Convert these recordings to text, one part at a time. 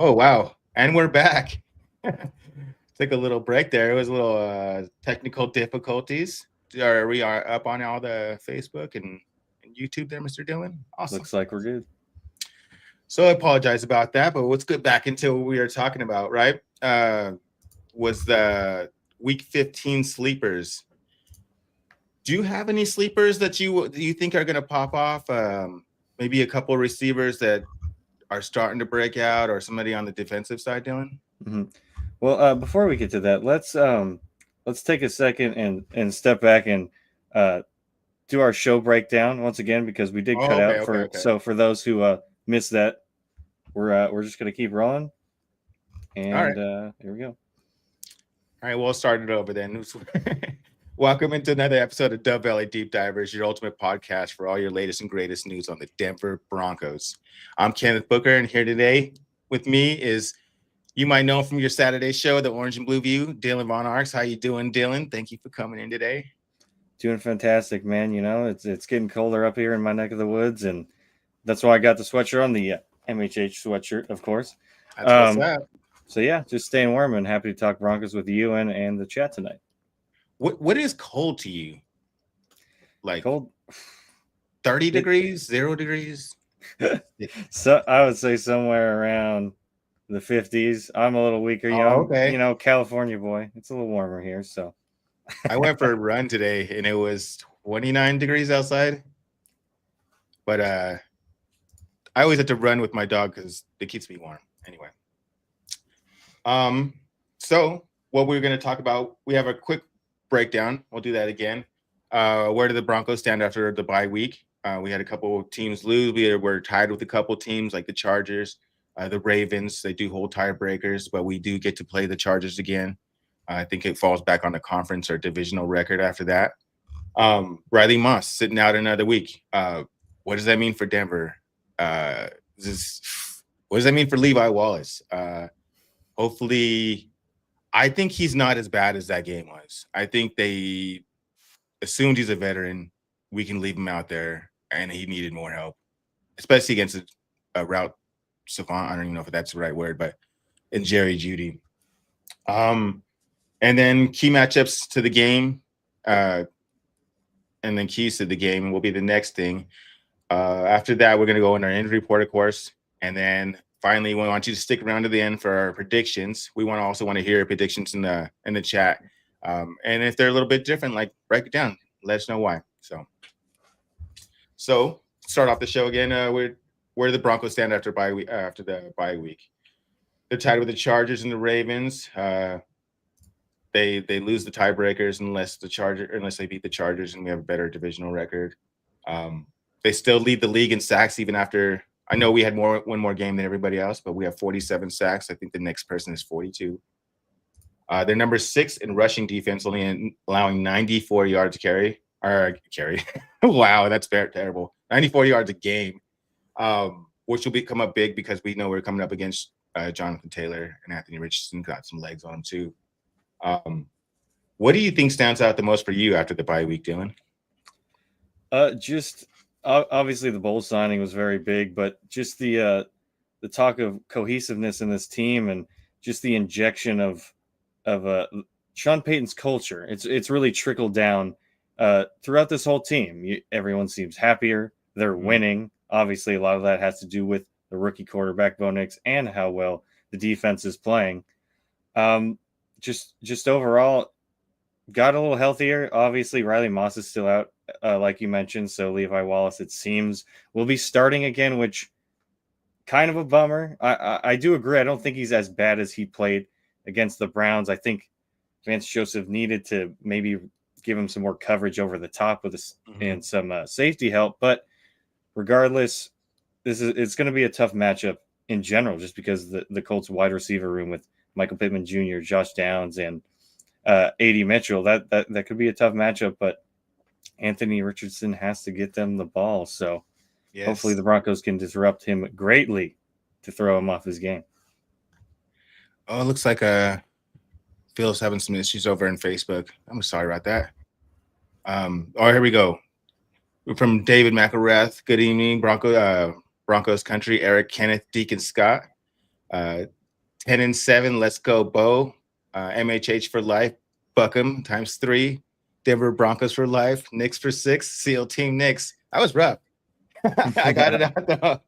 Oh, wow. And we're back. Took a little break there. It was a little technical difficulties. We are up on all the Facebook and YouTube there, Mr. Dylan. Awesome. Looks like we're good. So I apologize about that, but let's get back into what we were talking about, right? Was the week 15 sleepers. Do you have any sleepers that you think are going to pop off? Maybe a couple of receivers that are starting to break out, or somebody on the defensive side, Dylan? hmm Well, before we get to that, let's take a second and step back and uh, do our show breakdown once again because we did cut Oh, okay, out okay, for okay. so for those who missed that, we're just gonna keep rolling All and right. here we go. All right, we'll start it over then. Welcome into another episode of Dove Valley Deep Divers, your ultimate podcast for all your latest and greatest news on the Denver Broncos. I'm Kenneth Booker, and here today with me is, you might know him from your Saturday show, the Orange and Blue View, Dylan Von Arx. How you doing, Dylan? Thank you for coming in today. Doing fantastic, man. You know, it's getting colder up here in my neck of the woods, and that's why I got the sweatshirt on the MHH sweatshirt, of course. That's what's Um, up. so yeah, just staying warm and happy to talk Broncos with you and the chat tonight. What is cold to you? Like Cold. 30 It, degrees, 0 degrees? so I would say somewhere around the 50s. I'm a little weaker. Oh, I'm okay. California boy. It's a little warmer here, so I went for a run today and it was 29 degrees outside. But I always have to run with my dog because it keeps me warm. Anyway, um, so what we're going to talk about, we have a quick breakdown. We'll do that again. Where did the Broncos stand after the bye week? We had a couple of teams lose. We're tied with a couple of teams like the Chargers, the Ravens. They do hold tiebreakers, but we do get to play the Chargers again. I think it falls back on the conference or divisional record after that. Riley Moss sitting out another week. What does that mean for Denver? Uh, this, what does that mean for Levi Wallace? Hopefully, I think he's not as bad as that game was. I think they assumed he's a veteran. We can leave him out there, and he needed more help, especially against a route savant. I don't even know if that's the right word, but in Jerry Judy. Um, and then key matchups to the game, uh, and then keys to the game will be the next thing. After that, we're going to go in our injury report, of course, and then finally, we want you to stick around to the end for our predictions. We also want to hear predictions in the chat, and if they're a little bit different, like break it down, let us know why. So start off the show again. Where do the Broncos stand after after the bye week? They're tied with the Chargers and the Ravens. They lose the tiebreakers unless they beat the Chargers and we have a better divisional record. Um, they still lead the league in sacks even after. I know we had one more game than everybody else, but we have 47 sacks. I think the next person is 42. They're number 6 in rushing defense, only allowing 94 yards carry. Wow, that's terrible. 94 yards a game, which will come up big because we know we're coming up against Jonathan Taylor and Anthony Richardson. Got some legs on him too. What do you think stands out the most for you after the bye week, Dylan? Just obviously the Bolles signing was very big, but just the talk of cohesiveness in this team and just the injection of Sean Payton's culture. It's really trickled down throughout this whole team. Everyone seems happier. They're winning. Obviously, a lot of that has to do with the rookie quarterback Bo Nix and how well the defense is playing. Just overall, got a little healthier. Obviously, Riley Moss is still out, like you mentioned. So Levi Wallace, it seems, will be starting again, which kind of a bummer. I do agree. I don't think he's as bad as he played against the Browns. I think Vance Joseph needed to maybe give him some more coverage over the top with and some safety help. But regardless, it's going to be a tough matchup in general, just because the Colts wide receiver room with Michael Pittman Jr., Josh Downs, and A.D. Mitchell, that could be a tough matchup. But Anthony Richardson has to get them the ball. So hopefully the Broncos can disrupt him greatly to throw him off his game. Oh, it looks like Phil's having some issues over in Facebook. I'm sorry about that. Here we go. From David McElrath. Good evening, Broncos country. Eric, Kenneth, Deacon Scott. Uh, 10-7. Let's go, Bo. MHH for life. Buckham times 3. Denver Broncos for life. Knicks for 6. SEAL Team Knicks. That was rough. I got it out though.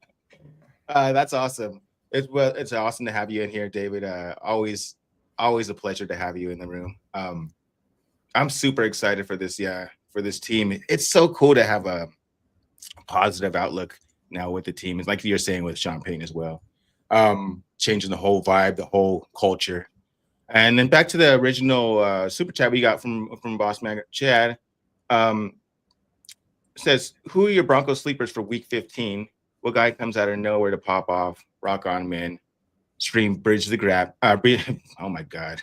That's awesome. It's awesome to have you in here, David. Always a pleasure to have you in the room. I'm super excited for this. Yeah, for this team. It's so cool to have a positive outlook now with the team. It's like you're saying with Sean Payton as well. Changing the whole vibe, the whole culture. And then back to the original super chat we got from Boss Man Chad. Says, who are your Broncos sleepers for week 15? What guy comes out of nowhere to pop off? Rock on, man. Stream bridge the gap. Oh my God.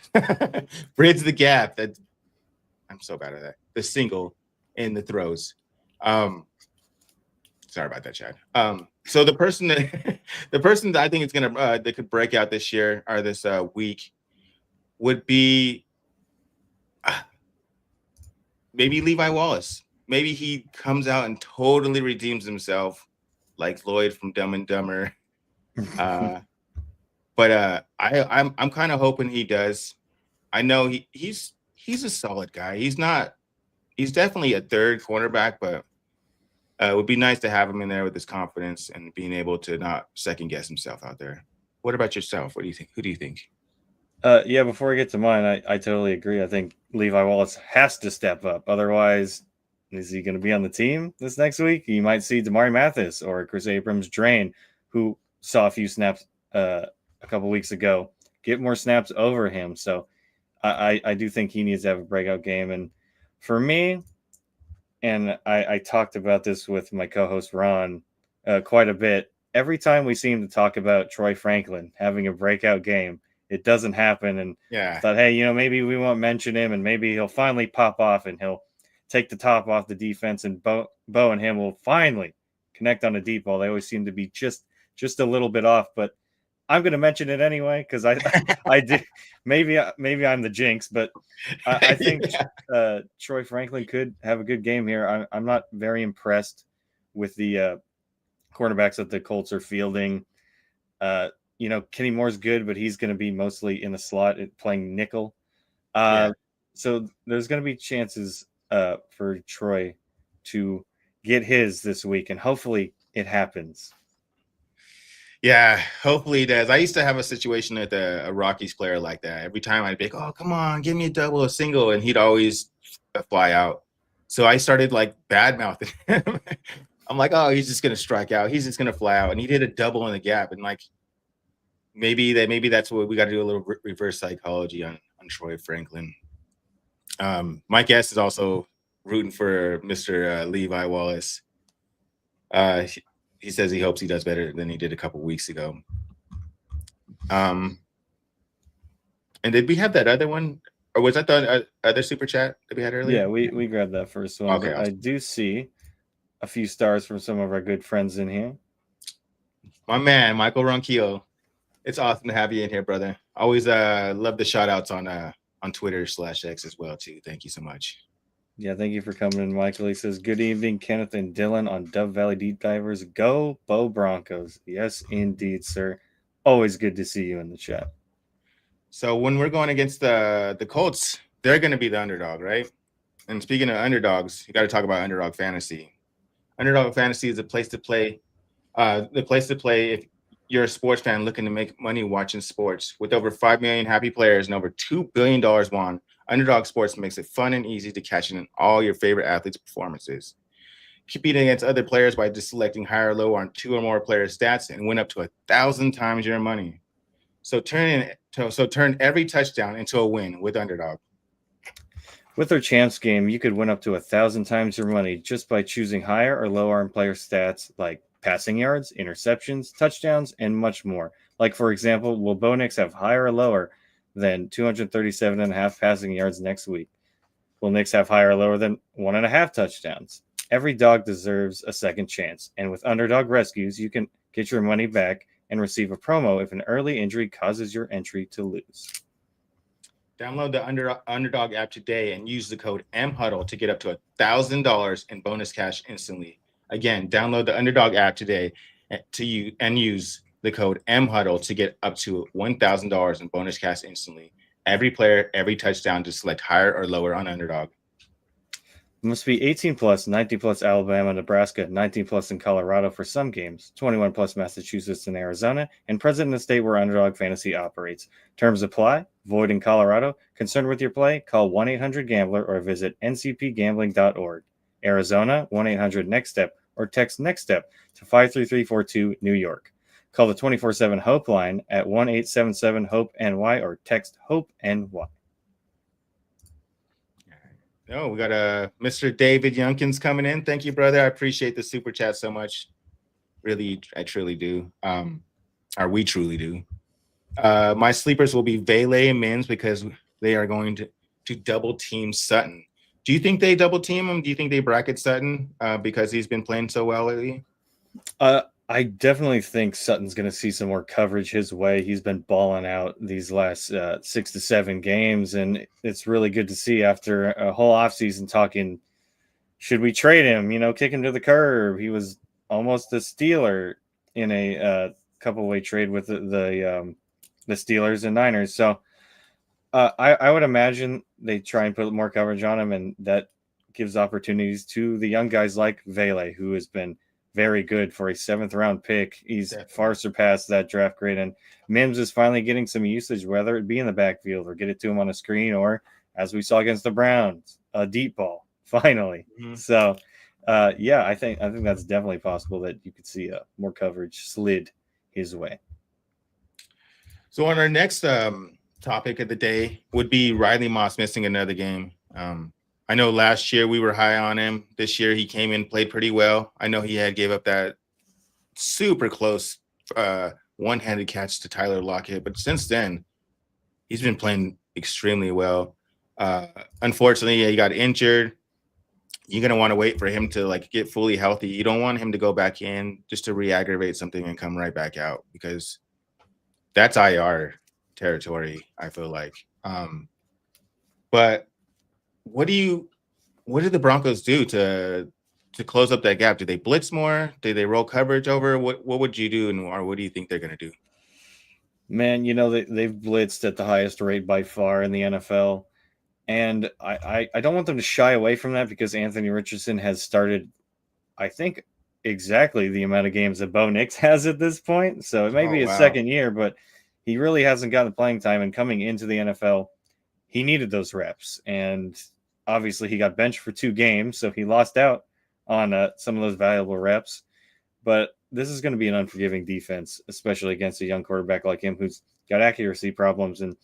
Bridge the gap. I'm so bad at that. The single in the throws. Sorry about that, Chad. So the person that I think is gonna that could break out this year or this week would be maybe Levi Wallace. Maybe he comes out and totally redeems himself, like Lloyd from Dumb and Dumber. But I'm kind of hoping he does. I know he's a solid guy. He's definitely a third cornerback, but it would be nice to have him in there with his confidence and being able to not second guess himself out there. What about yourself? What do you think? Who do you think? Yeah, before I get to mine, I totally agree. I think Levi Wallace has to step up. Otherwise, is he going to be on the team this next week? You might see Damari Mathis or Chris Abrams Drain, who saw a few snaps a couple weeks ago, get more snaps over him. So I do think he needs to have a breakout game. And for me, and I talked about this with my co-host Ron quite a bit, every time we seem to talk about Troy Franklin having a breakout game, it doesn't happen. And Yeah, I thought, hey, maybe we won't mention him and maybe he'll finally pop off and he'll take the top off the defense and Bo and him will finally connect on a deep ball. They always seem to be just a little bit off, but I'm going to mention it anyway because I do. Maybe I'm the jinx, but I think Troy Franklin could have a good game here. I'm not very impressed with the cornerbacks that the Colts are fielding. Kenny Moore's good, but he's going to be mostly in the slot playing nickel. So there's going to be chances for Troy to get his this week, and hopefully it happens. Yeah, hopefully he does. I used to have a situation with a Rockies player like that. Every time I'd be like, oh, come on, give me a double, a single, and he'd always fly out. So I started like bad mouthing him. I'm like, oh, he's just gonna strike out. He's just gonna fly out, and he did a double in the gap. And like, maybe that's what we got to do, a little reverse psychology on Troy Franklin. My guest is also rooting for Mr. Levi Wallace. He says he hopes he does better than he did a couple weeks ago. And did we have that other one, or was that the other super chat that we had earlier? Yeah, we grabbed that first one. Okay, but awesome. I do see a few stars from some of our good friends in here. My man, Michael Ronquillo. It's awesome to have you in here, brother. Always love the shout outs on Twitter/X as well too. Thank you so much. Yeah, thank you for coming in, Michael. He says, good evening, Kenneth and Dylan on Dove Valley Deep Divers. Go Bo Broncos. Yes, indeed, sir. Always good to see you in the chat. So when we're going against the Colts, they're going to be the underdog, right? And speaking of underdogs, you got to talk about Underdog Fantasy. Underdog Fantasy is a place to play. The place to play if you're a sports fan looking to make money watching sports. With over 5 million happy players and over $2 billion won, Underdog Sports makes it fun and easy to cash in all your favorite athletes' performances. Compete against other players by just selecting high or low on 2 or more players' stats and win up to 1,000 times your money. So turn every touchdown into a win with Underdog. With their champs game, you could win up to 1,000 times your money just by choosing higher or lower on player stats like passing yards, interceptions, touchdowns, and much more. Like, for example, will Bo Nix have higher or lower than 237.5 passing yards next week? Will Nix have higher or lower than 1.5 touchdowns? Every dog deserves a second chance. And with Underdog Rescues, you can get your money back and receive a promo if an early injury causes your entry to lose. Download the Underdog app today and use the code MHuddle to get up to $1,000 in bonus cash instantly. Again, download the Underdog app today and use the the code MHuddle to get up to $1,000 in bonus cash instantly. Every player, every touchdown, to select higher or lower on Underdog. Must be 18 plus, 19 plus Alabama, Nebraska, 19 plus in Colorado for some games, 21 plus Massachusetts and Arizona, and present in the state where Underdog Fantasy operates. Terms apply. Void in Colorado. Concerned with your play? Call 1-800-GAMBLER or visit ncpgambling.org. Arizona, 1-800-NEXT-STEP or text NEXT STEP to 53342 New York. Call the 24/7 Hope line at 1-877-HOPE-NY or text HOPE-NY. No, we got Mr. David Youngkins coming in. Thank you, brother. I appreciate the super chat so much. Really, I truly do. Or we truly do. My sleepers will be Vele and Mims because they are going to double team Sutton. Do you think they double team him? Do you think they bracket Sutton because he's been playing so well lately? I definitely think Sutton's going to see some more coverage his way. He's been balling out these last 6 to 7 games, and it's really good to see after a whole offseason talking, should we trade him, kick him to the curb. He was almost a Steeler in a couple-way trade with the Steelers and Niners. So I would imagine they try and put more coverage on him, and that gives opportunities to the young guys like Vele, who has been very good for a 7th-round pick. He's far surpassed that draft grade, and Mims is finally getting some usage, whether it be in the backfield or get it to him on a screen, or as we saw against the Browns, a deep ball. Finally, So I think that's definitely possible that you could see more coverage slid his way. So on our next topic of the day would be Riley Moss missing another game. I know last year we were high on him. This year he came in, played pretty well. I know he gave up that super close one-handed catch to Tyler Lockett, but since then he's been playing extremely well. Unfortunately, he got injured. You're gonna want to wait for him to get fully healthy. You don't want him to go back in just to re-aggravate something and come right back out, because that's IR territory, I feel like. But what do the Broncos do to close up that gap? Do they blitz more? Do they roll coverage over? What would you do, or what do you think they're going to do? Man, they've blitzed at the highest rate by far in the NFL. And I don't want them to shy away from that, because Anthony Richardson has started, I think, exactly the amount of games that Bo Nix has at this point. So it may be his second year, but he really hasn't gotten playing time. And coming into the NFL, he needed those reps. And obviously he got benched for 2 games, so he lost out on some of those valuable reps. But this is going to be an unforgiving defense, especially against a young quarterback like him who's got accuracy problems. And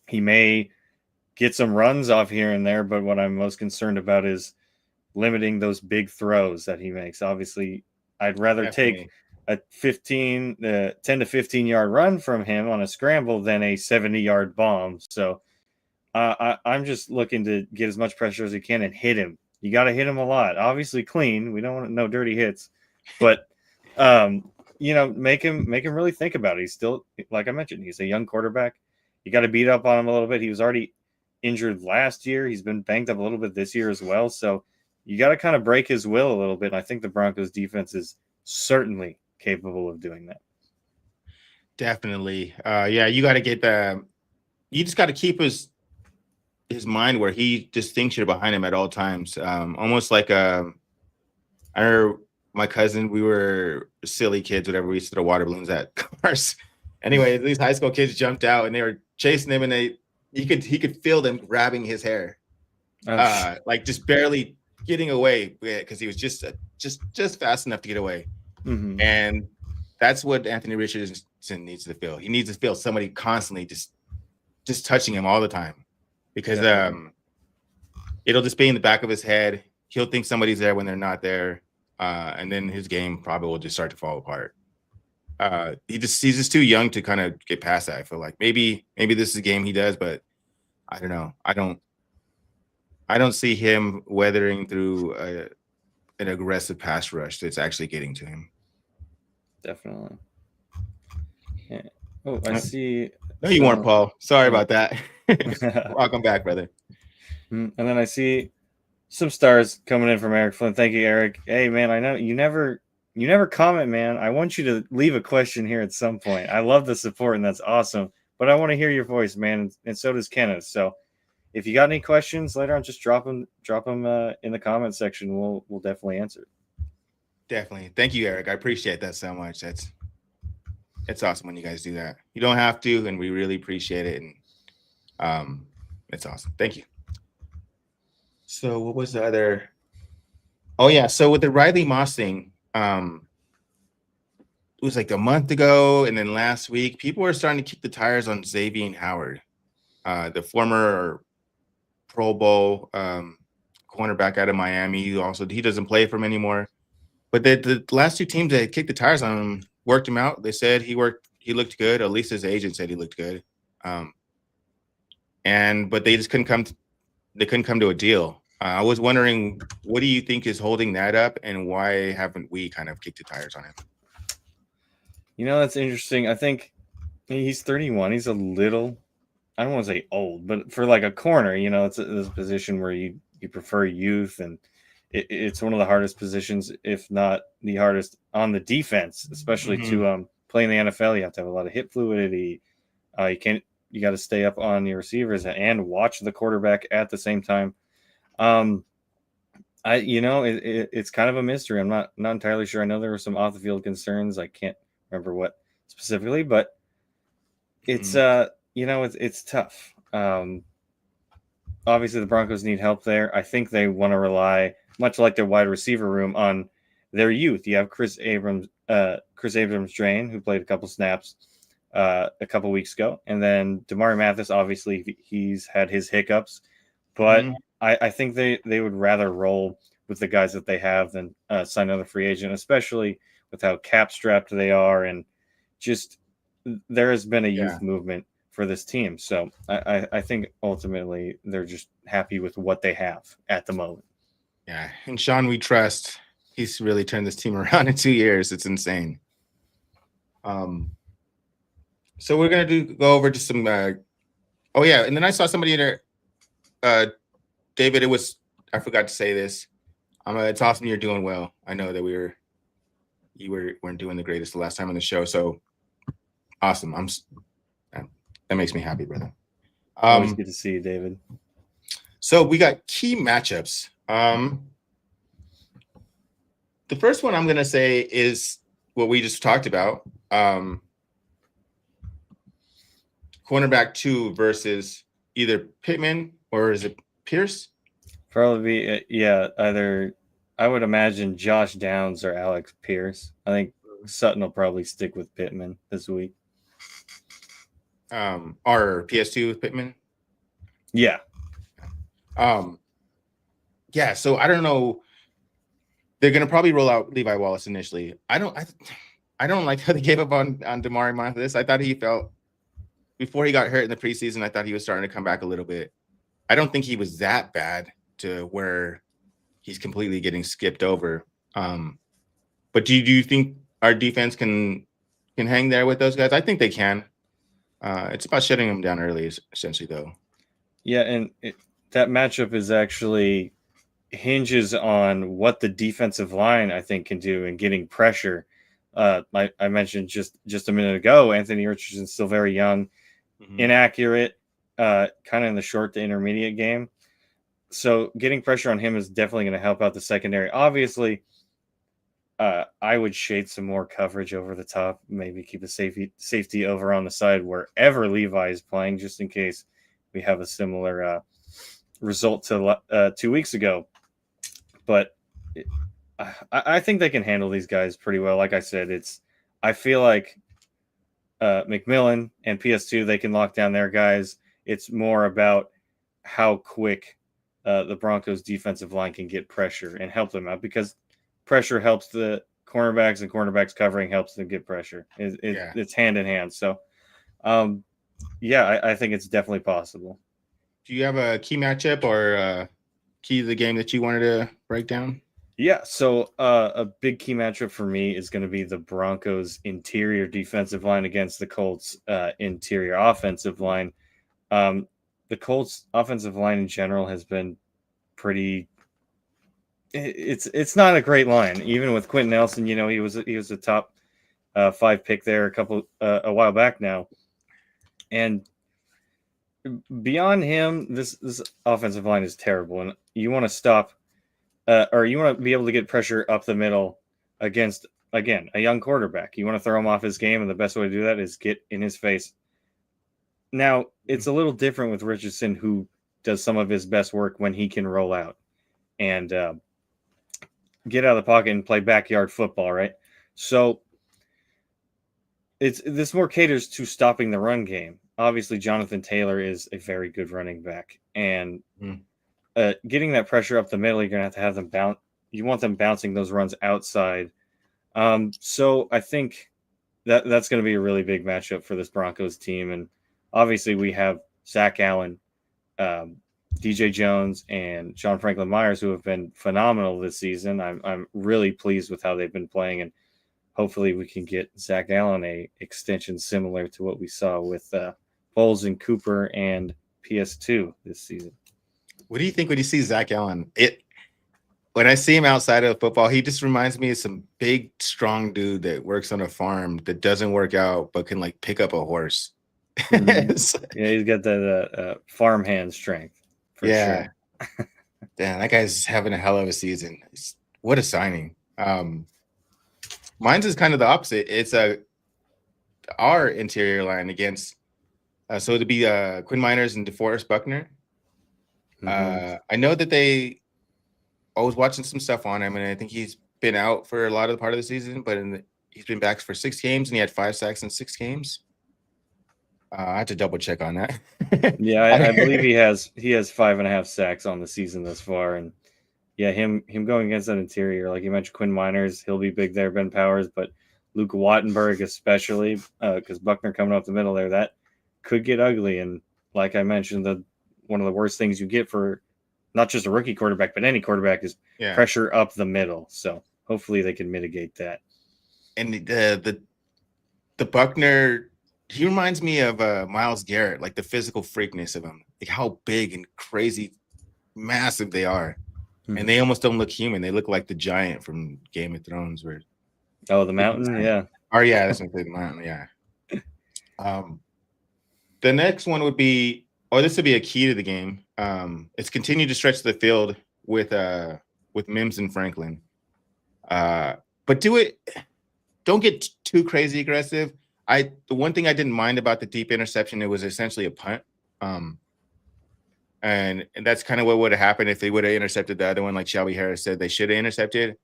he may get some runs off here and there, but what I'm most concerned about is limiting those big throws that he makes. Obviously, I'd rather take a 10 to 15 yard run from him on a scramble than a 70-yard bomb. So I'm just looking to get as much pressure as he can and hit him. You got to hit him a lot. Obviously clean. We don't want no dirty hits, but make him really think about it. He's still, like I mentioned, he's a young quarterback. You got to beat up on him a little bit. He was already injured last year. He's been banged up a little bit this year as well. So you got to kind of break his will a little bit. And I think the Broncos defense is certainly capable of doing that. Definitely. You got to get you just got to keep his mind where he just thinks you're behind him at all times. Almost like I remember my cousin, we were silly kids, whatever. We used to throw water balloons at cars. Anyway, these high school kids jumped out and they were chasing him, and he could feel them grabbing his hair, just barely getting away, because he was just fast enough to get away. Mm-hmm. And that's what Anthony Richardson needs to feel. He needs to feel somebody constantly just touching him all the time, because it'll just be in the back of his head. He'll think somebody's there when they're not there, and then his game probably will just start to fall apart. He's just too young to kind of get past that. I feel like maybe this is a game he does, but I don't know. I don't see him weathering through an aggressive pass rush that's actually getting to him. Definitely. Yeah. Oh, I see. No, you weren't, Paul. Sorry about that. Welcome back, brother. And then I see some stars coming in from Eric Flynn. Thank you, Eric. Hey, man, I know you never You never comment, man. I want you to leave a question here at some point. I love the support, and that's awesome. But I want to hear your voice, man, and so does Kenneth. So if you got any questions later on, just drop them in the comment section. We'll definitely answer. Definitely. Thank you, Eric. I appreciate that so much. It's awesome when you guys do that. You don't have to, and we really appreciate it. And it's awesome. Thank you. So what was the other? Oh yeah. So with the Riley Moss thing, it was like a month ago, and then last week, people were starting to kick the tires on Xavier Howard, the former Pro Bowl cornerback out of Miami. He doesn't play for him anymore. But the last two teams that kicked the tires on him worked him out. They said he looked good. At least his agent said he looked good. But they just couldn't come to a deal. I was wondering, what do you think is holding that up, and why haven't we kind of kicked the tires on him? That's interesting. I think he's 31. He's a little, I don't want to say old, but for like a corner, it's a position where you prefer youth, and it's one of the hardest positions, if not the hardest on the defense, especially to play in the NFL. You have to have a lot of hip fluidity. You got to stay up on your receivers and watch the quarterback at the same time. It's kind of a mystery. I'm not entirely sure. I know there were some off the field concerns. I can't remember what specifically, but it's it's tough. Obviously the Broncos need help there. I think they want to rely, much like their wide receiver room, on their youth. You have Chris Abrams-Drain, who played a couple snaps a couple weeks ago, and then Damari Mathis. Obviously he's had his hiccups, but I think they would rather roll with the guys that they have than sign another free agent, especially with how cap strapped they are, and just there has been a youth movement for this team. So I think ultimately they're just happy with what they have at the moment. Yeah, and Sean, we trust. He's really turned this team around in 2 years. It's insane. So we're gonna go over to some. And then I saw somebody in there. David, I forgot to say this. It's awesome you're doing well. I know that you weren't doing the greatest the last time on the show, so awesome. That makes me happy, brother. Always good to see you, David. So we got key matchups. The first one I'm gonna say is what we just talked about. Cornerback 2 versus either Pittman or is it Pierce? Probably be either. I would imagine Josh Downs or Alex Pierce. I think Sutton will probably stick with Pittman this week. Or PS2 with Pittman. Yeah. So I don't know. They're gonna probably roll out Levi Wallace initially. I don't like how they gave up on Damari Mathis. I thought he felt, before he got hurt in the preseason, I thought he was starting to come back a little bit. I don't think he was that bad to where he's completely getting skipped over. But do you think our defense can hang there with those guys? I think they can. It's about shutting them down early, essentially, though. Yeah, and that matchup is actually hinges on what the defensive line, I think, can do in getting pressure. I mentioned just a minute ago, Anthony Richardson's still very young, inaccurate, kind of in the short to intermediate game. So getting pressure on him is definitely going to help out the secondary. Obviously, I would shade some more coverage over the top, maybe keep a safety over on the side wherever Levi is playing, just in case we have a similar result to 2 weeks ago. But I think they can handle these guys pretty well. Like I said, I feel like McMillan and PS2, they can lock down their guys. It's more about how quick the Broncos defensive line can get pressure and help them out, because pressure helps the cornerbacks, and cornerbacks covering helps them get pressure. It's hand in hand. So, I think it's definitely possible. Do you have a key matchup or key to the game that you wanted to break down? Yeah, so a big key matchup for me is going to be the Broncos interior defensive line against the Colts interior offensive line. The Colts offensive line in general has been pretty it's not a great line. Even with Quentin Nelson, he was a top 5 pick there a while back now, and beyond him, this offensive line is terrible, and you want to stop, or you want to be able to get pressure up the middle against, again, a young quarterback. You want to throw him off his game, and the best way to do that is get in his face. Now, it's a little different with Richardson, who does some of his best work when he can roll out and get out of the pocket and play backyard football, right? So this more caters to stopping the run game. Obviously, Jonathan Taylor is a very good running back, and getting that pressure up the middle, you're going to have them bounce. You want them bouncing those runs outside. So I think that's going to be a really big matchup for this Broncos team. And obviously, we have Zach Allen, DJ Jones, and Sean Franklin Myers, who have been phenomenal this season. I'm really pleased with how they've been playing, and hopefully we can get Zach Allen a extension similar to what we saw with Bolles and Cooper and PS2 this season. What do you think when you see Zach Allen? When I see him outside of football, he just reminds me of some big, strong dude that works on a farm that doesn't work out but can like pick up a horse. Mm-hmm. Yeah, he's got that farm hand strength. For sure. Damn, that guy's having a hell of a season. What a signing. Mine's is kind of the opposite. It's our interior line against so it'd be Quinn Miners and DeForest Buckner. I know that I was watching some stuff on him, and I think he's been out for a lot of the part of the season, but he's been back for 6 games, and he had 5 sacks in 6 games. I have to double check on that. Yeah, I believe he has 5.5 sacks on the season thus far, and yeah, him going against that interior, like you mentioned, Quinn Miners, he'll be big there, Ben Powers, but Luke Wattenberg especially, because Buckner coming up the middle there, that could get ugly. And like I mentioned, one of the worst things you get for not just a rookie quarterback, but any quarterback is pressure up the middle. So hopefully they can mitigate that. And the Buckner, he reminds me of Myles Garrett, like the physical freakness of him, like how big and crazy, massive they are. And they almost don't look human. They look like the giant from Game of Thrones. The mountain, yeah. Oh, yeah, that's what the mountain, yeah. The next one would be, this would be a key to the game. It's continue to stretch the field with Mims and Franklin. But don't get too crazy aggressive. The one thing I didn't mind about the deep interception, it was essentially a punt. And that's kind of what would have happened if they would have intercepted the other one, like Shelby Harris said they should have intercepted.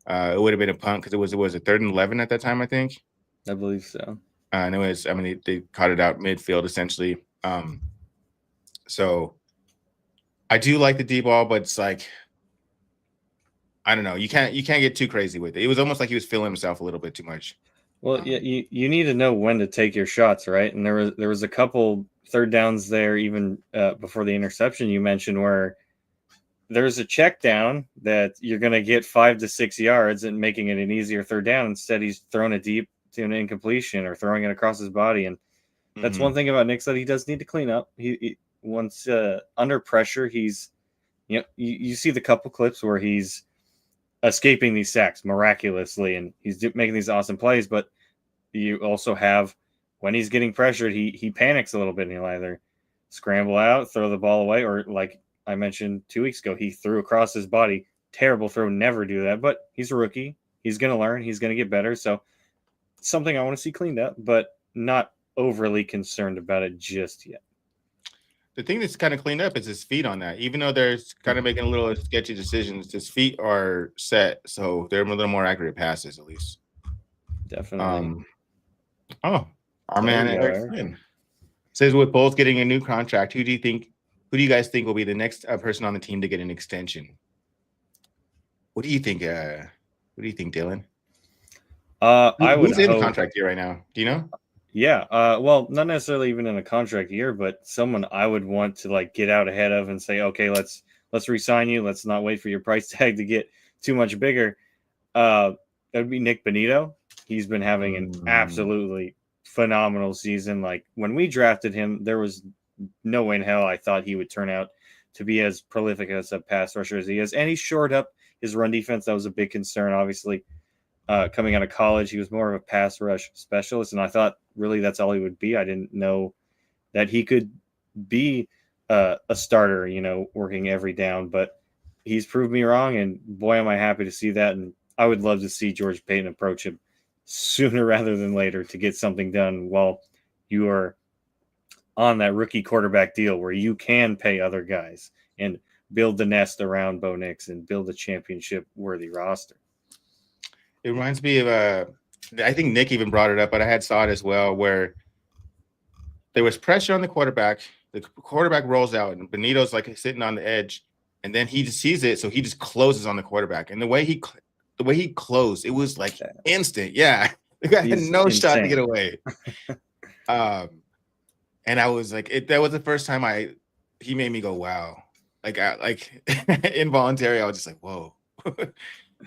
It would have been a punt because it was a 3rd and 11 at that time, I think. I believe so. And it was, they caught it out midfield essentially. So I do like the deep ball, but it's like, I don't know. You can't get too crazy with it. It was almost like he was feeling himself a little bit too much. Well, yeah, you need to know when to take your shots, right? And there was a couple 3rd downs there, even before the interception you mentioned, where there's a check down that you're going to get 5 to 6 yards and making it an easier 3rd down. Instead, he's throwing it deep to an incompletion or throwing it across his body. And that's one thing about Nick that he does need to clean up. He once under pressure, he's, you see the couple clips where he's escaping these sacks miraculously and he's making these awesome plays. But you also have, when he's getting pressured, he panics a little bit and he'll either scramble out, throw the ball away, or like I mentioned 2 weeks ago, he threw across his body. Terrible throw, never do that. But he's a rookie. He's going to learn. He's going to get better. So something I want to see cleaned up, but not overly concerned about it just yet. The thing that's kind of cleaned up is his feet on that. Even though they're kind of making a little sketchy decisions, his feet are set, so they're a little more accurate passes, at least. Definitely. Our man Eric Flynn says, with Bolles getting a new contract, who do you guys think will be the next person on the team to get an extension? What do you think? Dylan? Who's in the contract year right now? Do you know? Yeah. Well, not necessarily even in a contract year, but someone I would want to like get out ahead of and say, okay, let's re-sign you. Let's not wait for your price tag to get too much bigger. That would be Nick Bonito. He's been having an absolutely phenomenal season. Like when we drafted him, there was no way in hell I thought he would turn out to be as prolific as a pass rusher as he is. And he shored up his run defense. That was a big concern, obviously. Coming out of college, he was more of a pass rush specialist, and I thought really that's all he would be. I didn't know that he could be a starter, working every down, but he's proved me wrong, and boy, am I happy to see that. And I would love to see George Payton approach him sooner rather than later to get something done while you are on that rookie quarterback deal where you can pay other guys and build the nest around Bo Nix and build a championship-worthy roster. It reminds me of I think Nick even brought it up, but I had saw it as well, where there was pressure on the quarterback. The quarterback rolls out, and Benito's like sitting on the edge, and then he just sees it, so he just closes on the quarterback. And the way he closed, it was like instant. Yeah, the guy had no shot to get away. And I was like, that was the first time he made me go, wow. Like involuntary, I was just like, whoa.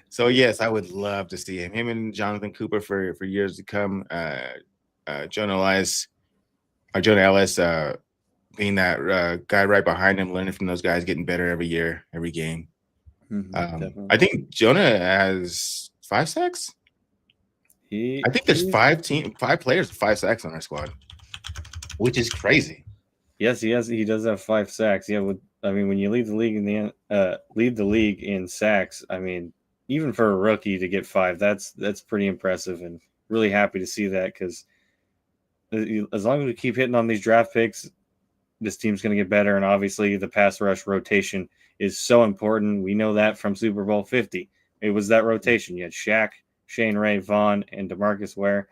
So yes, I would love to see him and Jonathan Cooper for years to come. Jonah Ellis being that guy right behind him, learning from those guys, getting better every year, every game. I think Jonah has 5 sacks. I think there's 5 players with 5 sacks on our squad, which is crazy. Yes, he does have 5 sacks. Yeah, when you lead the league in sacks, I mean, even for a rookie to get 5, that's pretty impressive, and really happy to see that, because as long as we keep hitting on these draft picks, this team's going to get better. And obviously the pass rush rotation is so important. We know that from Super Bowl 50. It was that rotation. You had Shaq, Shane Ray, Vaughn, and DeMarcus Ware.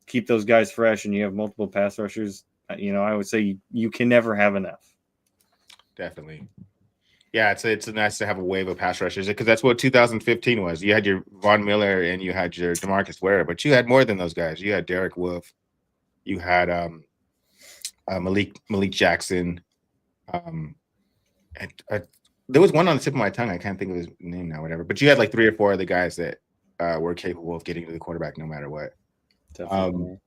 Keep those guys fresh, and you have multiple pass rushers. I would say you can never have enough. Definitely. Yeah, it's nice to have a wave of pass rushers, because that's what 2015 was. You had your Von Miller and you had your DeMarcus Ware, but you had more than those guys. You had Derek Wolfe, you had Malik Jackson, and there was one on the tip of my tongue. I can't think of his name now, whatever. But you had like 3 or 4 other guys that were capable of getting to the quarterback no matter what. Definitely.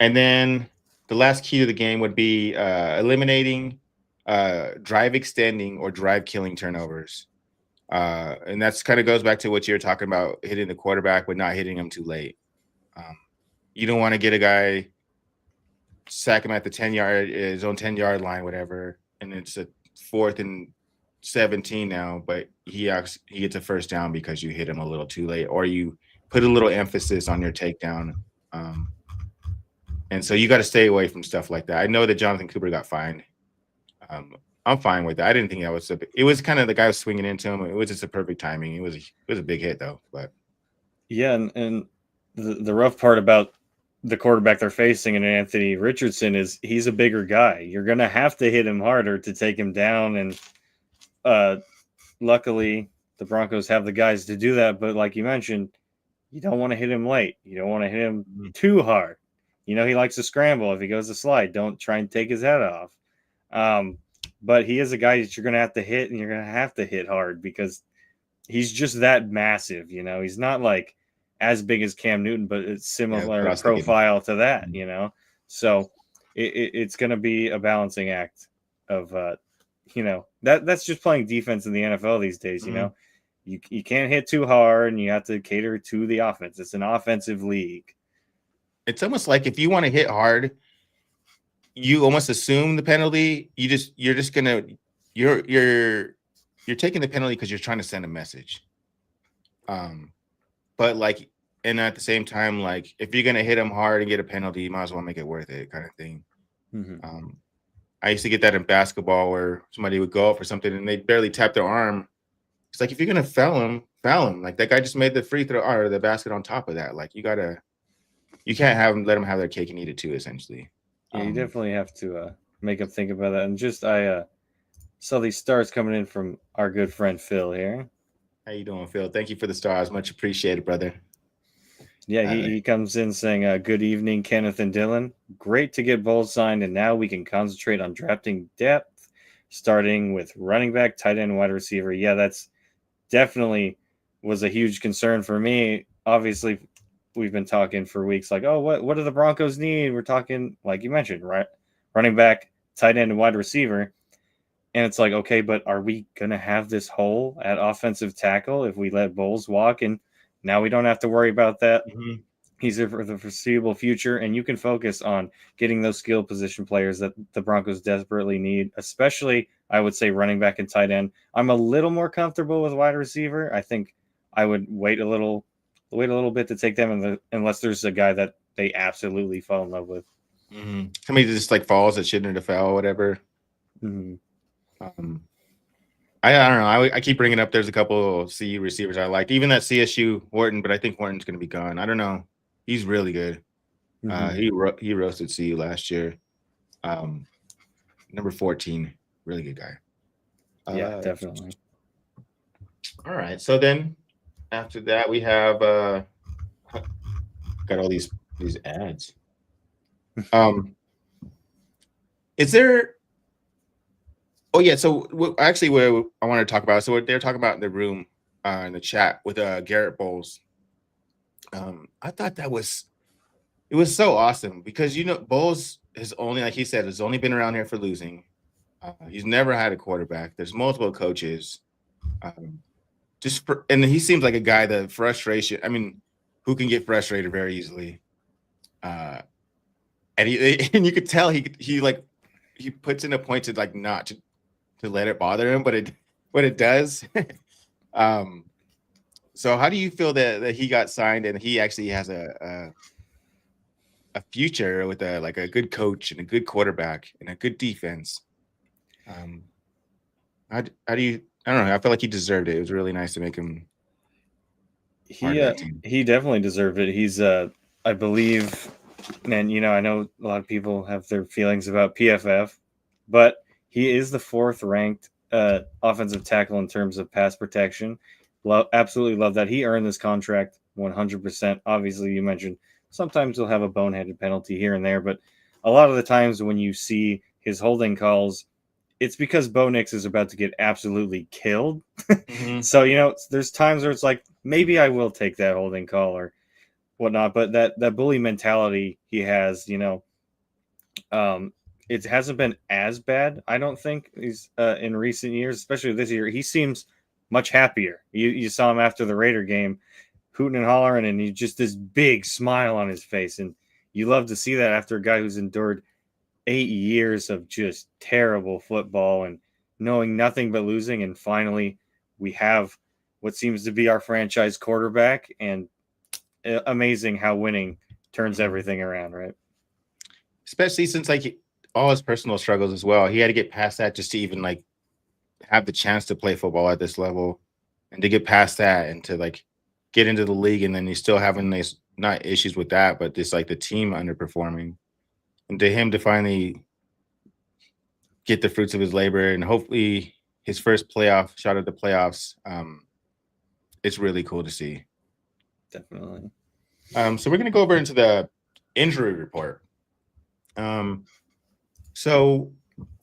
And then the last key to the game would be eliminating drive extending or drive killing turnovers. And that's kind of goes back to what you're talking about, hitting the quarterback but not hitting him too late. You don't want to get a guy, sack him at the 10-yard, zone 10-yard line, whatever, and it's a 4th and 17 now, but he gets a first down because you hit him a little too late, or you put a little emphasis on your takedown. And so you got to stay away from stuff like that. I know that Jonathan Cooper got fined. I'm fine with that. I didn't think that was it was kind of the guy was swinging into him. It was just a perfect timing. It was a big hit though. But yeah, and the rough part about the quarterback they're facing in Anthony Richardson is he's a bigger guy. You're gonna have to hit him harder to take him down, and luckily the Broncos have the guys to do that. But like you mentioned, you don't want to hit him late. You don't want to hit him too hard. He likes to scramble. If he goes to slide, don't try and take his head off. But he is a guy that you're going to have to hit, and you're going to have to hit hard because he's just that massive. He's not like as big as Cam Newton, but it's similar profile to that, So it's going to be a balancing act of, that's just playing defense in the NFL these days. You can't hit too hard, and you have to cater to the offense. It's an offensive league. It's almost like if you want to hit hard, you almost assume the penalty. You're taking the penalty because you're trying to send a message. But like, and at the same time, like if you're gonna hit them hard and get a penalty, you might as well make it worth it, kind of thing. Mm-hmm. I used to get that in basketball where somebody would go up for something and they barely tap their arm. It's like if you're gonna foul him. Like that guy just made the free throw or the basket on top of that. Like you can't let them have their cake and eat it too, essentially. Yeah, you definitely have to make them think about that. And I saw these stars coming in from our good friend Phil here. How you doing, Phil? Thank you for the stars. Much appreciated, brother. Yeah, he comes in saying, good evening, Kenneth and Dylan. Great to get Bolles signed, and now we can concentrate on drafting depth, starting with running back, tight end, wide receiver. Yeah, that's definitely was a huge concern for me. Obviously, we've been talking for weeks like, oh, what do the Broncos need? We're talking, like you mentioned, right? Running back, tight end, and wide receiver. And it's like, okay, but are we going to have this hole at offensive tackle if we let Bolles walk? And now we don't have to worry about that. Mm-hmm. He's there for the foreseeable future, and you can focus on getting those skill position players that the Broncos desperately need, especially, I would say, running back and tight end. I'm a little more comfortable with wide receiver. I think I would wait a little bit to take them unless there's a guy that they absolutely fall in love with. Mm-hmm. Somebody just like falls that shouldn't have fell or whatever. Mm-hmm. I don't know. I keep bringing up. There's a couple of CU receivers I like. Even that CSU Wharton, but I think Wharton's going to be gone. I don't know. He's really good. Mm-hmm. He roasted CU last year. Number 14, really good guy. Yeah, definitely. All right. So then after that, we have got all these ads. Is there? Oh yeah. So actually, what I want to talk about. So what they're talking about in the room, in the chat with Garett Bolles. I thought it was so awesome because Bolles has only, like he said, has only been around here for losing. He's never had a quarterback. There's multiple coaches. And he seems like a guy that frustration. I mean, who can get frustrated very easily. And you could tell he puts in a point to like not to let it bother him, but it does. So how do you feel that he got signed and he actually has a future with a good coach and a good quarterback and a good defense? How do you? I don't know. I feel like he deserved it. It was really nice to make him part of that team. He definitely deserved it. He's I believe, and I know a lot of people have their feelings about PFF, but he is the 4th ranked offensive tackle in terms of pass protection. Absolutely love that. He earned this contract 100%. Obviously, you mentioned sometimes he'll have a boneheaded penalty here and there, but a lot of the times when you see his holding calls, it's because Bo Nix is about to get absolutely killed. Mm-hmm. So, there's times where it's like, maybe I will take that holding call or whatnot, but that bully mentality he has, it hasn't been as bad, I don't think, he's in recent years, especially this year. He seems much happier. You saw him after the Raider game, hooting and hollering, and he just this big smile on his face. And you love to see that after a guy who's endured 8 years of just terrible football and knowing nothing but losing. And finally, we have what seems to be our franchise quarterback, and amazing how winning turns everything around, right? Especially since all his personal struggles as well. He had to get past that just to even have the chance to play football at this level, and to get past that and to get into the league, and then he's still having these not issues with that, but just the team underperforming, and to him to finally get the fruits of his labor and hopefully his first playoff shot at the playoffs. It's really cool to see. Definitely. So we're going to go over into the injury report. So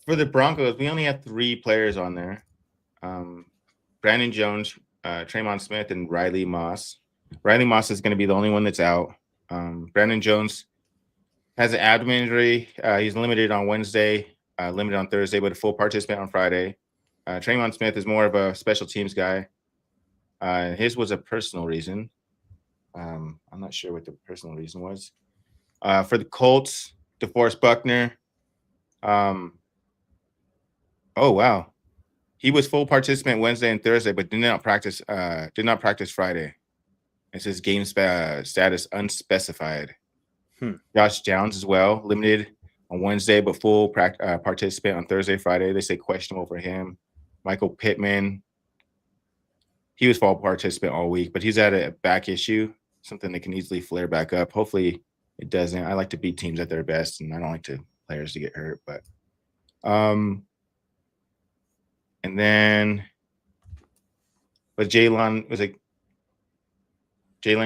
for the Broncos, we only have 3 players on there. Brandon Jones, Tremon Smith, and Riley Moss. Riley Moss is going to be the only one that's out. Brandon Jones has an abdomen injury. He's limited on Wednesday, limited on Thursday, but a full participant on Friday. Tremon Smith is more of a special teams guy. His was a personal reason. I'm not sure what the personal reason was. For the Colts, DeForest Buckner. Oh wow, he was full participant Wednesday and Thursday, but did not practice Friday. It says game status unspecified. Josh Downs as well, limited on Wednesday, but full participant on Thursday, Friday. They say questionable for him. Michael Pittman, he was full participant all week, but he's had a back issue, something that can easily flare back up. Hopefully it doesn't. I like to beat teams at their best, and I don't like players to get hurt. But and then Jalen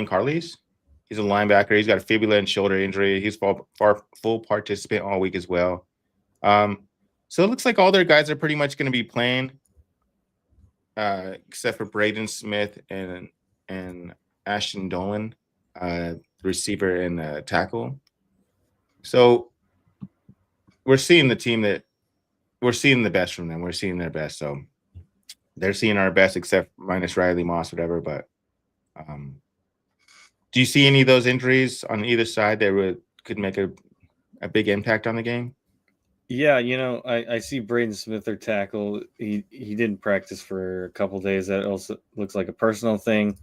Carles. He's a linebacker. He's got a fibula and shoulder injury. He's full participant all week as well. So it looks like all their guys are pretty much going to be playing, except for Braden Smith and Ashton Dolan, receiver and tackle. So we're seeing the team that we're seeing the best from them. We're seeing their best. So they're seeing our best, except minus Riley Moss, whatever. But do you see any of those injuries on either side that could make a big impact on the game? Yeah, I see Braden Smith, their tackle. He didn't practice for a couple days. That also looks like a personal thing.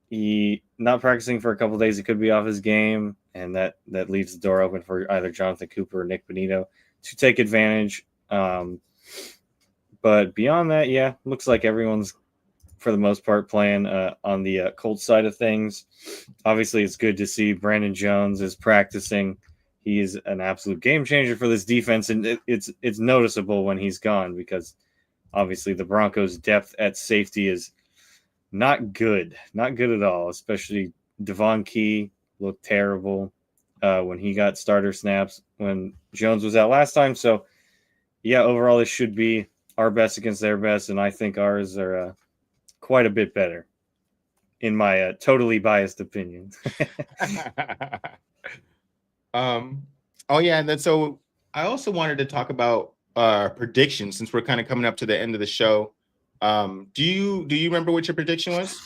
He not practicing for a couple days. He could be off his game, and that leaves the door open for either Jonathan Cooper or Nick Bonito to take advantage. But beyond that, yeah, looks like everyone's for the most part playing on the Colts side of things. Obviously, it's good to see Brandon Jones is practicing. He is an absolute game changer for this defense, and it's noticeable when he's gone because obviously the Broncos' depth at safety is not good at all. Especially Devon Key looked terrible when he got starter snaps when Jones was out last time. So yeah, overall it should be our best against their best, and I think ours are quite a bit better, in my totally biased opinion. Oh yeah, and then so I also wanted to talk about predictions since we're kind of coming up to the end of the show. Do you remember what your prediction was?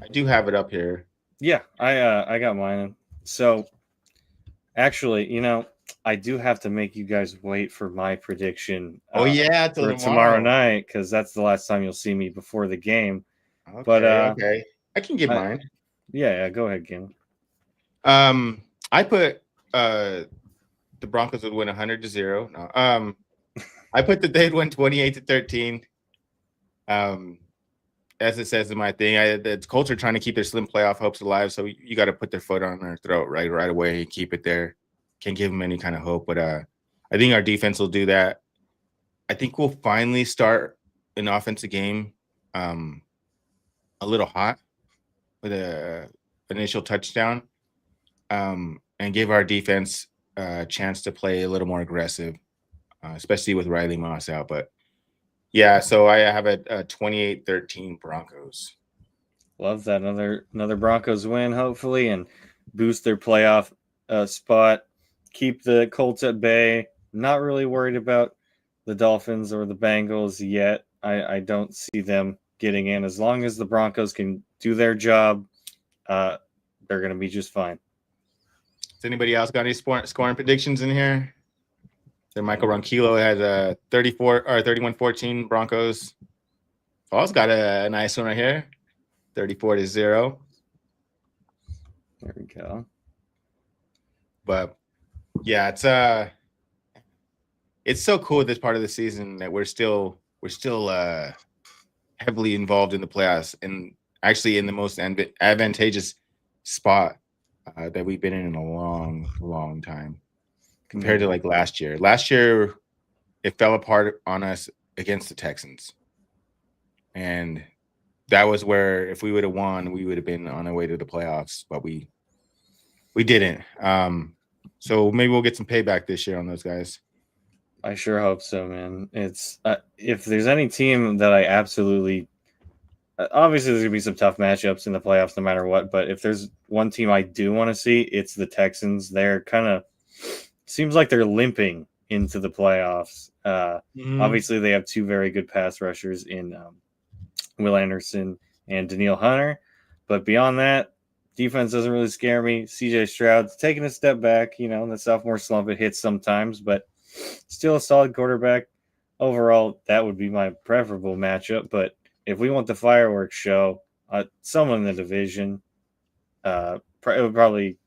I do have it up here. Yeah, I got mine. So actually, I do have to make you guys wait for my prediction. Oh yeah, till for tomorrow night, because that's the last time you'll see me before the game. Okay, But okay, I can give mine. Yeah, go ahead, Gil. I put the Broncos would win 100-0. No, I put that they'd win 28-13. As it says in my thing, the Colts are trying to keep their slim playoff hopes alive, so you got to put their foot on their throat right away and keep it there. Can't give them any kind of hope, but I think our defense will do that. I think we'll finally start an offensive game a little hot with a initial touchdown and give our defense a chance to play a little more aggressive, especially with Riley Moss out. But yeah, so I have a 28-13 Broncos. Love that. Another Broncos win, hopefully, and boost their playoff spot. Keep the Colts at bay. Not really worried about the Dolphins or the Bengals yet. I don't see them getting in. As long as the Broncos can do their job, they're going to be just fine. Has anybody else got any scoring predictions in here? Then Michael Ronquillo has a 31-14 Broncos. Paul's got a nice one right here, 34-0. There we go. But yeah, it's so cool this part of the season that we're still heavily involved in the playoffs and actually in the most advantageous spot that we've been in a long time compared to like last year. Last year, it fell apart on us against the Texans, and that was where if we would have won, we would have been on our way to the playoffs, but we didn't. So maybe we'll get some payback this year on those guys. I sure hope so, man. It's if there's any team that I absolutely obviously there's gonna be some tough matchups in the playoffs no matter what, but if there's one team I do want to see, it's the Texans. They're kind of seems like they're limping into the playoffs. Obviously they have two very good pass rushers in Will Anderson and Danielle Hunter, but beyond that, defense doesn't really scare me. CJ Stroud's taking a step back, the sophomore slump, it hits sometimes, but still a solid quarterback. Overall, that would be my preferable matchup, but if we want the fireworks show, someone in the division, it would probably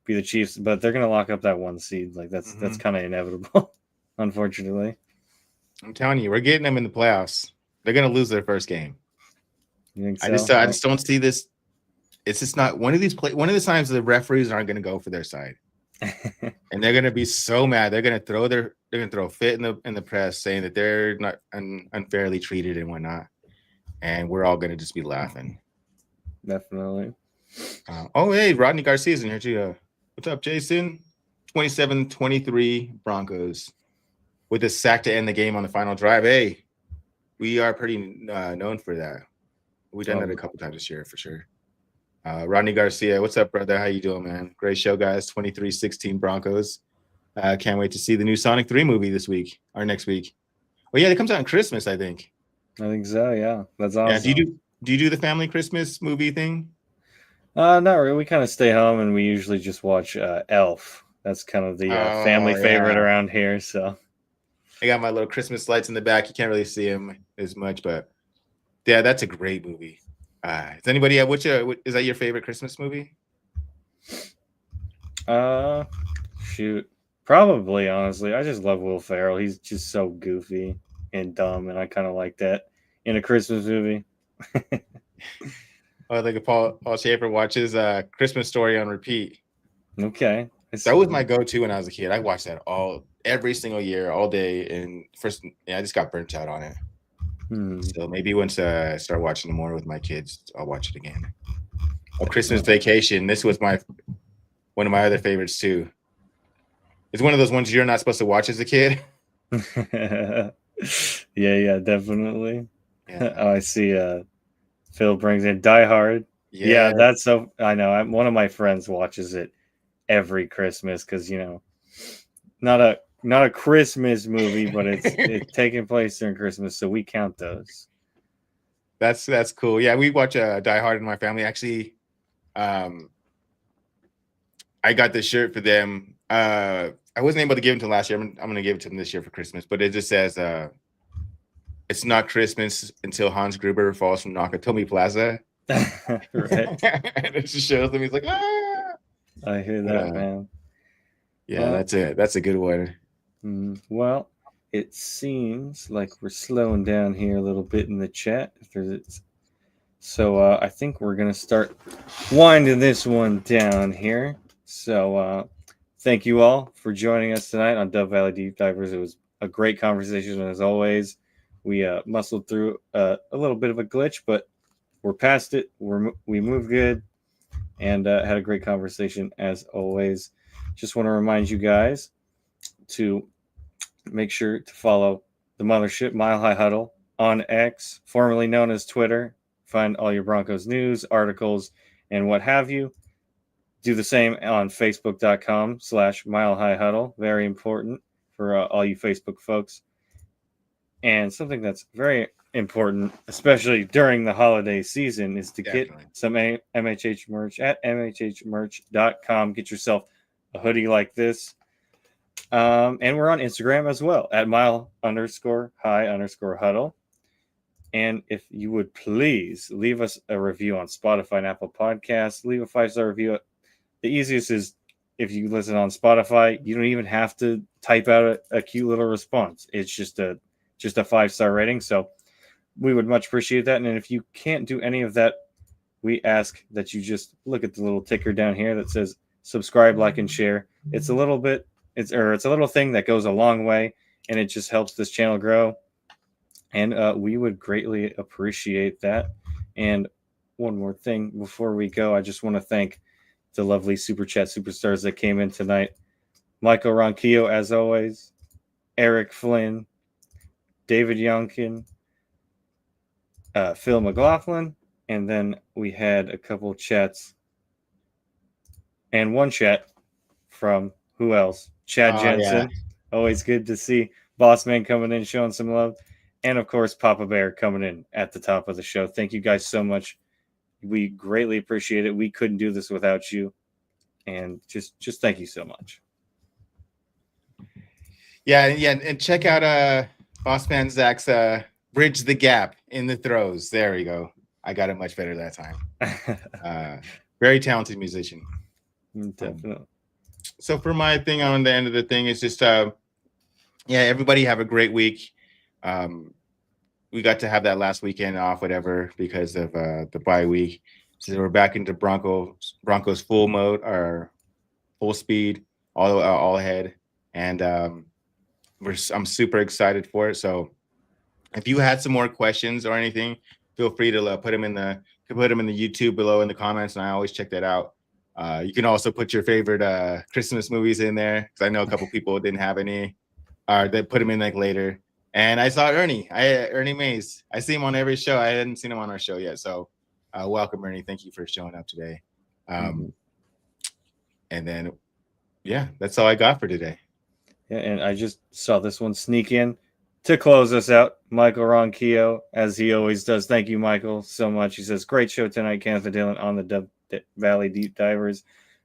be the Chiefs, but they're going to lock up that one seed. Like that's kind of inevitable, unfortunately. I'm telling you, we're getting them in the playoffs. They're going to lose their first game. You think so? I just don't see this. It's just not one of these one of the times the referees aren't going to go for their side, and they're going to be so mad. They're going to throw a fit in the press saying that they're not unfairly treated and whatnot, and we're all going to just be laughing. Definitely. Hey, Rodney Garcia's in here too. What's up, Jason? 27-23 Broncos with a sack to end the game on the final drive. Hey, we are pretty known for that. We've done that a couple times this year for sure. Rodney Garcia, what's up, brother? How you doing, man? Great show, guys. 23-16 Broncos. Can't wait to see the new Sonic 3 movie this week or next week. Well, yeah, it comes out on Christmas, I think. I think so. Yeah, that's awesome. Yeah, do you do the family Christmas movie thing? Not really. We kind of stay home and we usually just watch Elf. That's kind of the family favorite Yeah. around here. So I got my little Christmas lights in the back. You can't really see them as much, but yeah, that's a great movie. Is anybody is that your favorite Christmas movie? shoot, probably honestly, I just love Will Ferrell. He's just so goofy and dumb, and I kind of like that in a Christmas movie. Oh, like Paul Schaefer watches Christmas Story on repeat. Okay, That was my go-to when I was a kid. I watched that every single year, all day. And I just got burnt out on it. So maybe once I start watching it more with my kids, I'll watch it again. Oh, Christmas Vacation. This was one of my other favorites too. It's one of those ones you're not supposed to watch as a kid. yeah, definitely. Yeah. Oh, I see. Phil brings in Die Hard. Yeah, that's so. I know. One of my friends watches it every Christmas because not a Christmas movie, but it's taking place during Christmas, so we count those. That's cool. Yeah, we watch Die Hard in my family. Actually, I got this shirt for them. I wasn't able to give it to them last year. I'm going to give it to them this year for Christmas. But it just says, "It's not Christmas until Hans Gruber falls from Nakatomi Plaza." Right. And it just shows them. He's like, "Ah!" I hear that, man. Yeah, that's it. That's a good one. Well, it seems like we're slowing down here a little bit in the chat. So I think we're going to start winding this one down here. So thank you all for joining us tonight on Dove Valley Deep Divers. It was a great conversation as always. We muscled through a little bit of a glitch, but we're past it. We moved good and had a great conversation as always. Just want to remind you guys to make sure to follow the mothership Mile High Huddle on X, formerly known as Twitter. Find all your Broncos news, articles, and what have you. Do the same on Facebook.com/Mile High Huddle. Very important for all you Facebook folks. And something that's very important, especially during the holiday season, is to get some MHH merch at mhhmerch.com. Get yourself a hoodie like this. And we're on Instagram as well at mile_high_huddle. And if you would please leave us a review on Spotify and Apple Podcasts, leave a 5-star review. The easiest is if you listen on Spotify, you don't even have to type out a cute little response. It's just a 5-star rating. So we would much appreciate that. And if you can't do any of that, we ask that you just look at the little ticker down here that says subscribe, like, and share. It's a little thing that goes a long way, and it just helps this channel grow. And we would greatly appreciate that. And one more thing before we go, I just want to thank the lovely Super Chat superstars that came in tonight. Michael Ronquillo, as always, Eric Flynn, David Youngkin, Phil McLaughlin, and then we had a couple chats and one chat from who else? Chad Jensen. Yeah. Always good to see Boss Man coming in, showing some love. And, of course, Papa Bear coming in at the top of the show. Thank you guys so much. We greatly appreciate it. We couldn't do this without you. And just thank you so much. Yeah. And check out Boss Man Zach's Bridge the Gap in the throws. There we go. I got it much better that time. Very talented musician. Definitely. So for my thing on the end of the thing is just, everybody have a great week. We got to have that last weekend off, whatever, because of the bye week. So we're back into Broncos full mode or full speed, all ahead, and I'm super excited for it. So if you had some more questions or anything, feel free to put them in the YouTube below in the comments, and I always check that out. You can also put your favorite Christmas movies in there because I know a couple people didn't have any, or they put them in like later. And I saw Ernie Mays. I see him on every show. I hadn't seen him on our show yet. So welcome, Ernie. Thank you for showing up today. And then, that's all I got for today. Yeah, and I just saw this one sneak in to close us out. Michael Ronquillo, as he always does. Thank you, Michael, so much. He says, great show tonight, Kenneth and Dylan on the Valley Deep Divers.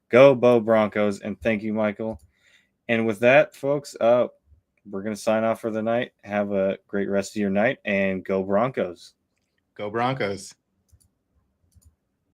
Go Bo Broncos, and thank you, Michael. And with that, folks, we're going to sign off for the night. Have a great rest of your night, and go Broncos. Go Broncos.